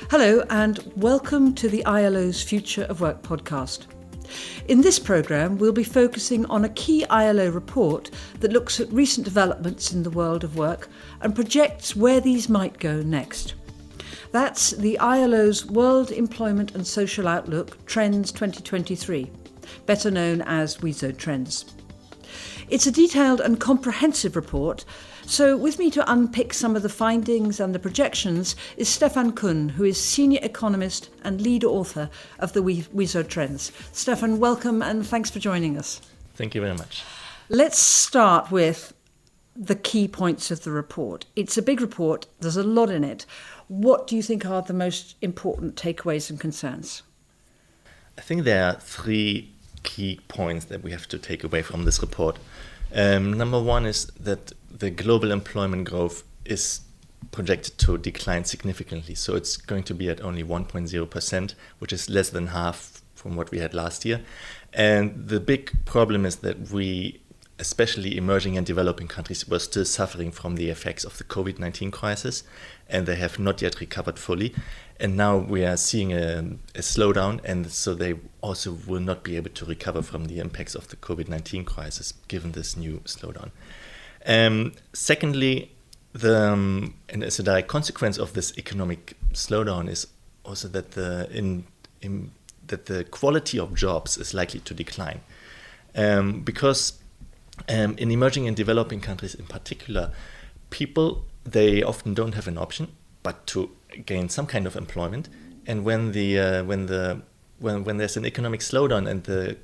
Hello and welcome to the ILO's Future of Work podcast. In this programme, we'll be focusing on a key ILO report that looks at recent developments in the world of work and projects where these might go next. That's the ILO's World Employment and Social Outlook Trends 2023, better known as WESO Trends. It's a detailed and comprehensive report, so with me to unpick some of the findings and the projections is Stefan Kuhn, who is Senior Economist and lead author of the WESO Trends. Stefan, welcome and thanks for joining us. Thank you very much. Let's start with the key points of the report. It's a big report, there's a lot in it. What do you think are the most important takeaways and concerns? I think there are three key points that we have to take away from this report. Number one is that the global employment growth is projected to decline significantly. So it's going to be at only 1.0%, which is less than half from what we had last year. And the big problem is that we, especially emerging and developing countries, were still suffering from the effects of the COVID-19 crisis, and they have not yet recovered fully. And now we are seeing a slowdown, and so they also will not be able to recover from the impacts of the COVID-19 crisis, given this new slowdown. Secondly, and as a direct consequence of this economic slowdown is also that that the quality of jobs is likely to decline, because in emerging and developing countries in particular, people, they often don't have an option but to gain some kind of employment. And when when there's an economic slowdown and the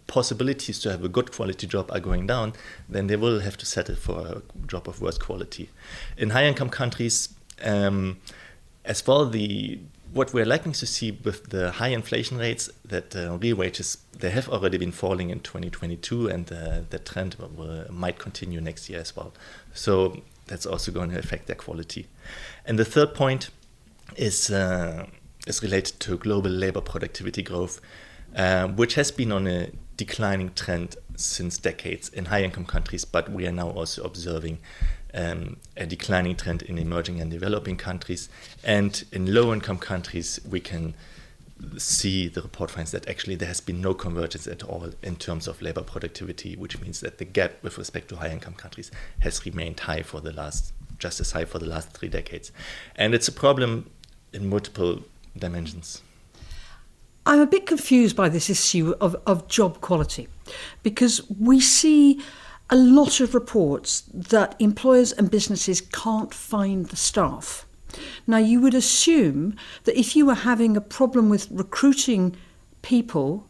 possibilities to have a good quality job are going down, then they will have to settle for a job of worse quality. In high-income countries, as well, what we're likely to see with the high inflation rates, that real wages, they have already been falling in 2022, and the trend might continue next year as well. So that's also going to affect their quality. And the third point is related to global labor productivity growth, which has been on a declining trend since decades in high-income countries, but we are now also observing a declining trend in emerging and developing countries. And in low-income countries, we can see the report finds that actually there has been no convergence at all in terms of labor productivity, which means that the gap with respect to high-income countries has remained just as high for the last 3 decades. And it's a problem in multiple dimensions. I'm a bit confused by this issue of job quality, because we see a lot of reports that employers and businesses can't find the staff. Now, you would assume that if you were having a problem with recruiting people,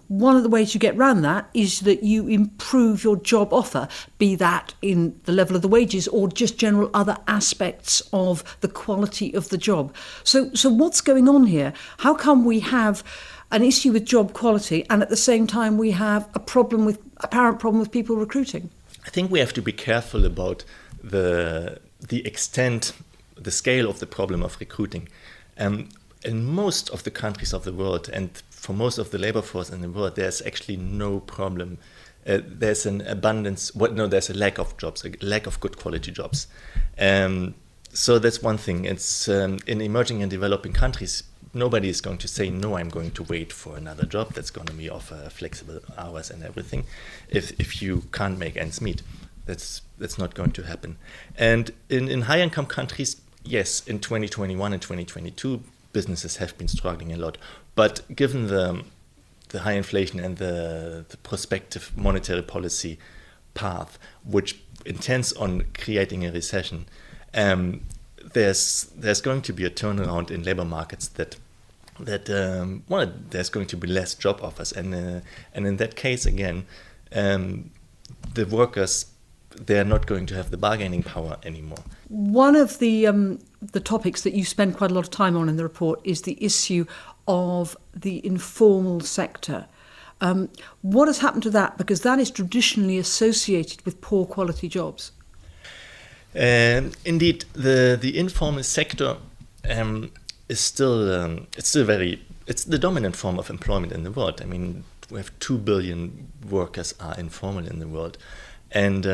one of the ways you get around that is that you improve your job offer, be that in the level of the wages or just general other aspects of the quality of the job. So what's going on here? How come we have an issue with job quality and at the same time we have apparent problem with people recruiting? I think we have to be careful about the extent, the scale of the problem of recruiting. In most of the countries of the world, and for most of the labor force in the world, there's actually no problem. There's an abundance. There's a lack of jobs, a lack of good quality jobs. So that's one thing. It's in emerging and developing countries, nobody is going to say, no, I'm going to wait for another job that's going to be offer flexible hours and everything. If you can't make ends meet, that's not going to happen. And in high-income countries, yes, in 2021 and 2022, businesses have been struggling a lot. But given the high inflation and the prospective monetary policy path, which intends on creating a recession, there's going to be a turnaround in labor markets that there's going to be less job offers, and in that case again, the workers, they're not going to have the bargaining power anymore. One of the topics that you spend quite a lot of time on in the report is the issue of the informal sector. What has happened to that? Because that is traditionally associated with poor quality jobs. Indeed, the informal sector is still it's the dominant form of employment in the world. I mean, we have 2 billion workers are informal in the world, and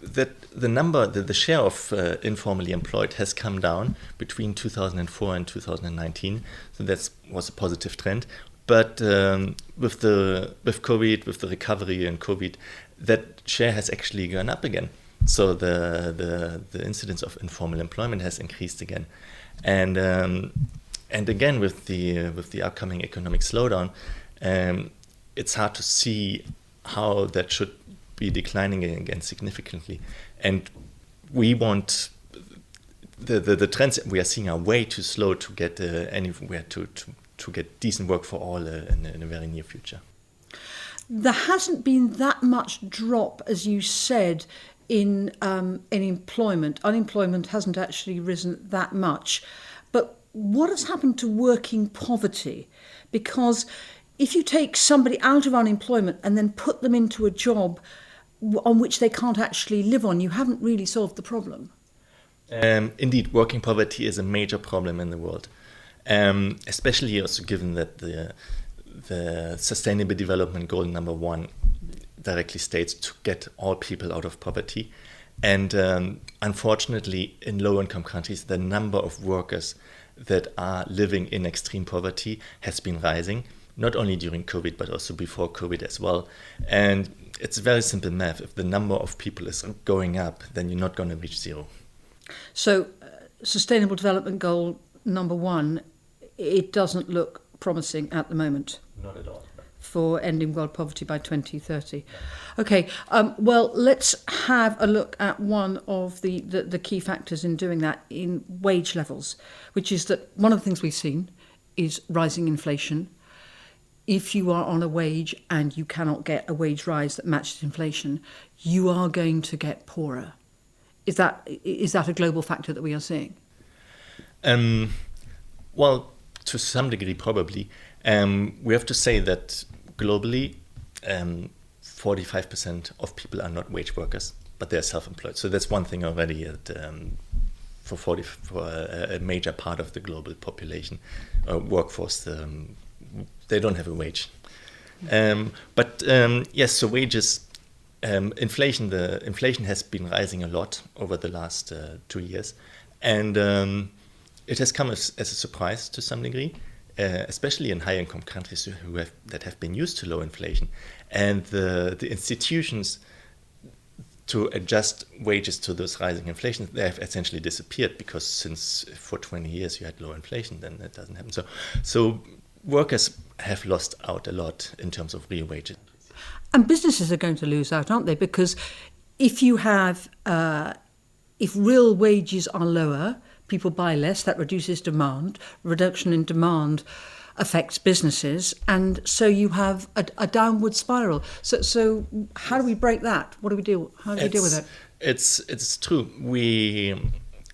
that the share of informally employed has come down between 2004 and 2019. So that was a positive trend. But with COVID, with the recovery in COVID, that share has actually gone up again. So the incidence of informal employment has increased again, and again with the upcoming economic slowdown, it's hard to see how that should be declining again significantly. And we want the trends that we are seeing are way too slow to get anywhere to get decent work for all in a very near future. There hasn't been that much drop, as you said, in employment. Unemployment hasn't actually risen that much. But what has happened to working poverty? Because if you take somebody out of unemployment and then put them into a job on which they can't actually live on, you haven't really solved the problem. Indeed, working poverty is a major problem in the world, especially also given that the Sustainable Development Goal number 1 directly states to get all people out of poverty. And unfortunately, in low-income countries, the number of workers that are living in extreme poverty has been rising, not only during COVID, but also before COVID as well. And it's very simple math. If the number of people is going up, then you're not going to reach zero. So Sustainable Development Goal number 1, it doesn't look promising at the moment. Not at all. For ending world poverty by 2030. Okay, well, let's have a look at one of the key factors in doing that, in wage levels, which is that one of the things we've seen is rising inflation. If you are on a wage and you cannot get a wage rise that matches inflation, you are going to get poorer. Is that a global factor that we are seeing? Well, to some degree, probably. We have to say that globally, 45% of people are not wage workers, but they're self-employed. So that's one thing already for a major part of the global population workforce. They don't have a wage. Yes, so wages, inflation. The inflation has been rising a lot over the last 2 years, and it has come as a surprise to some degree. Especially in high-income countries that have been used to low inflation. And the institutions to adjust wages to those rising inflation, they have essentially disappeared, because since for 20 years you had low inflation, then that doesn't happen. So workers have lost out a lot in terms of real wages. And businesses are going to lose out, aren't they? Because if you have, if real wages are lower, people buy less, that reduces demand. Reduction in demand affects businesses, and so you have a downward spiral. So how do we break that? What do we do? How do we deal with it? It's true.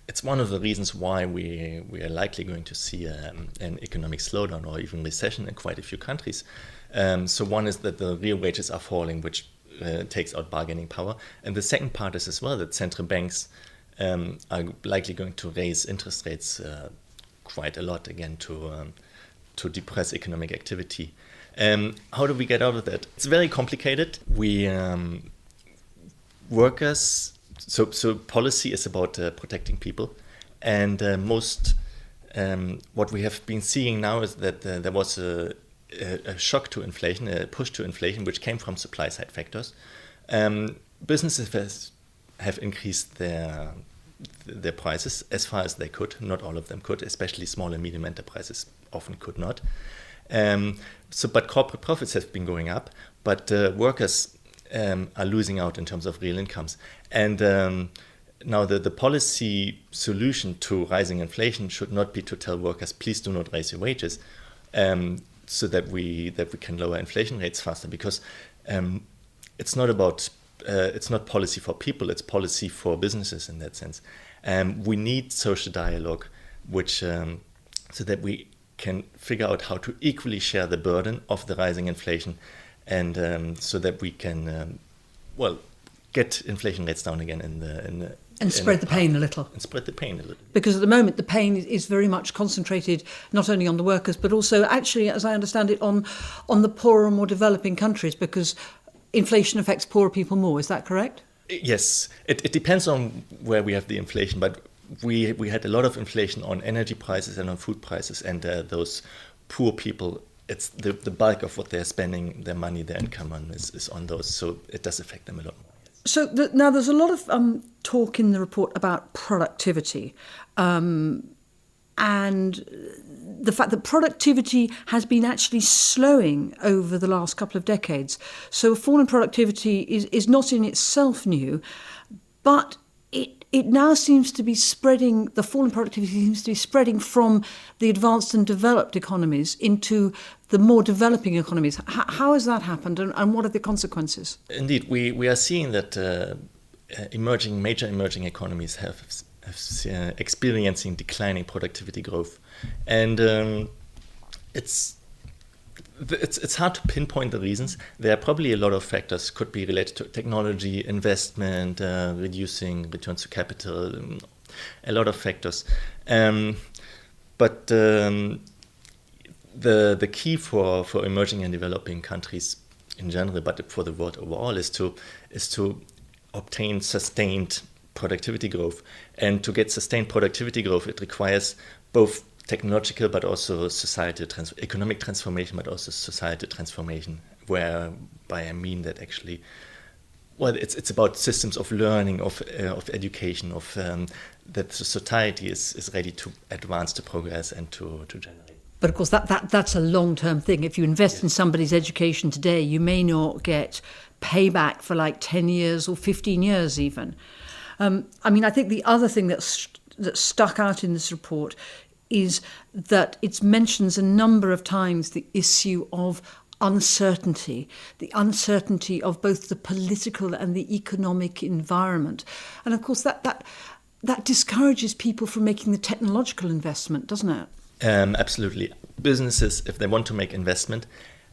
It's one of the reasons why we are likely going to see an economic slowdown or even recession in quite a few countries. So one is that the real wages are falling, which takes out bargaining power. And the second part is as well that central banks are likely going to raise interest rates quite a lot again to depress economic activity. How do we get out of that? It's very complicated. We workers. So policy is about protecting people, and what we have been seeing now is that there was a shock to inflation, a push to inflation, which came from supply side factors. Businesses have increased their prices as far as they could. Not all of them could, especially small and medium enterprises often could not. But corporate profits have been going up, but workers are losing out in terms of real incomes. And now the policy solution to rising inflation should not be to tell workers, please do not raise your wages, so that we can lower inflation rates faster, because it's not policy for people, it's policy for businesses in that sense. We need social dialogue, which so that we can figure out how to equally share the burden of the rising inflation, and so that we can get inflation rates down again and spread the pain a little. And spread the pain a little. Because at the moment the pain is very much concentrated not only on the workers, but also actually, as I understand it, on the poorer and more developing countries, because inflation affects poorer people more. Is that correct? Yes, it depends on where we have the inflation, but we had a lot of inflation on energy prices and on food prices, and those poor people, it's the bulk of what they're spending their money, their income on is on those, so it does affect them a lot more. So now there's a lot of talk in the report about productivity, and the fact that productivity has been actually slowing over the last couple of decades. So a fall in productivity is not in itself new, but it now seems to be spreading, the fall in productivity seems to be spreading from the advanced and developed economies into the more developing economies. How has that happened, and what are the consequences? Indeed, we are seeing that major emerging economies have experiencing declining productivity growth, and it's hard to pinpoint the reasons. There are probably a lot of factors. Could be related to technology, investment, reducing returns to capital, a lot of factors. But the key for emerging and developing countries in general, but for the world overall, is to obtain sustained productivity growth. And to get sustained productivity growth, it requires both technological but also economic transformation, but also societal transformation, whereby I mean that actually, well, it's about systems of learning, of education, that the society is ready to advance, to progress, and to generate. But of course, that's a long-term thing. If you invest in somebody's education today, you may not get payback for like 10 years or 15 years even. I mean, I think the other thing that stuck out in this report is that it mentions a number of times the issue of uncertainty, the uncertainty of both the political and the economic environment. And of course, that discourages people from making the technological investment, doesn't it? Absolutely. Businesses, if they want to make investment,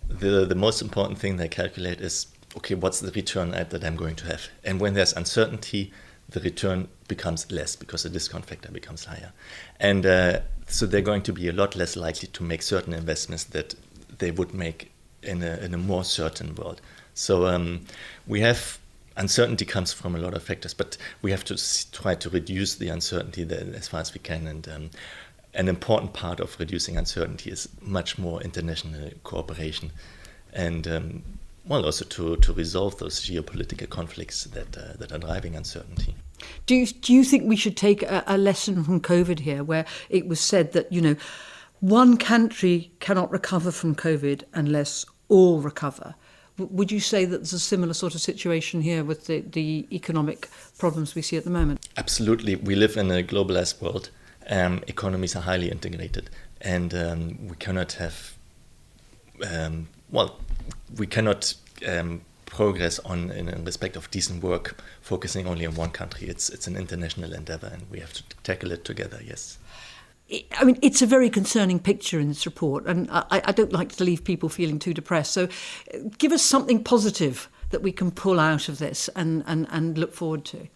the most important thing they calculate is, okay, what's the return that I'm going to have? And when there's uncertainty, the return becomes less because the discount factor becomes higher. And so they're going to be a lot less likely to make certain investments that they would make in a more certain world. So we have uncertainty comes from a lot of factors, but we have to try to reduce the uncertainty as far as we can. And an important part of reducing uncertainty is much more international cooperation, and also to resolve those geopolitical conflicts that are driving uncertainty. Do you think we should take a lesson from COVID here, where it was said that, one country cannot recover from COVID unless all recover? Would you say that there's a similar sort of situation here with the economic problems we see at the moment? Absolutely. We live in a globalized world. Economies are highly integrated, and we cannot have progress in respect of decent work focusing only on one country. It's an international endeavor, and we have to tackle it together. Yes. I mean, it's a very concerning picture in this report, and I don't like to leave people feeling too depressed. So give us something positive that we can pull out of this and look forward to.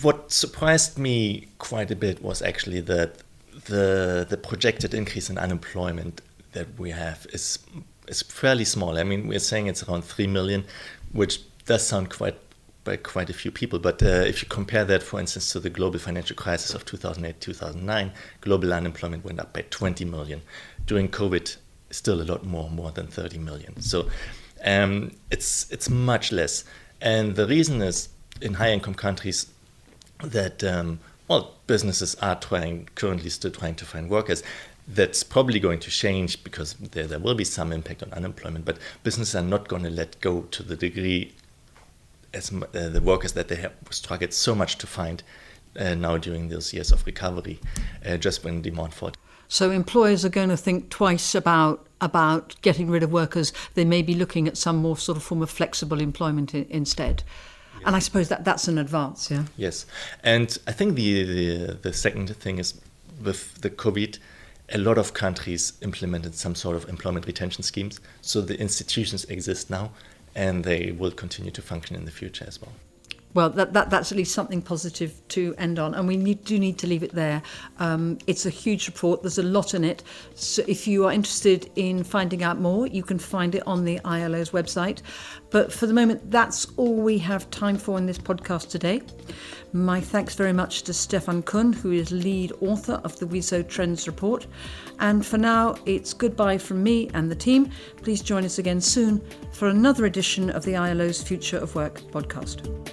What surprised me quite a bit was actually that the projected increase in unemployment that we have is fairly small. I mean, we're saying it's around 3 million, which does sound by quite a few people. But if you compare that, for instance, to the global financial crisis of 2008-2009, global unemployment went up by 20 million. During COVID, still a lot more than 30 million. So it's much less. And the reason is, in high-income countries, that businesses are currently still trying to find workers. That's probably going to change because there will be some impact on unemployment, but businesses are not going to let go to the degree as the workers that they have struggled so much to find now during those years of recovery, just when demand falls. So employers are going to think twice about getting rid of workers. They may be looking at some more sort of form of flexible employment instead. Yes. And I suppose that's an advance, yeah? Yes. And I think the second thing is, with the COVID, a lot of countries implemented some sort of employment retention schemes. So the institutions exist now, and they will continue to function in the future as well. Well, that's at least something positive to end on, and we do need to leave it there. It's a huge report. There's a lot in it. So if you are interested in finding out more, you can find it on the ILO's website. But for the moment, that's all we have time for in this podcast today. My thanks very much to Stefan Kuhn, who is lead author of the WESO Trends Report. And for now, it's goodbye from me and the team. Please join us again soon for another edition of the ILO's Future of Work podcast.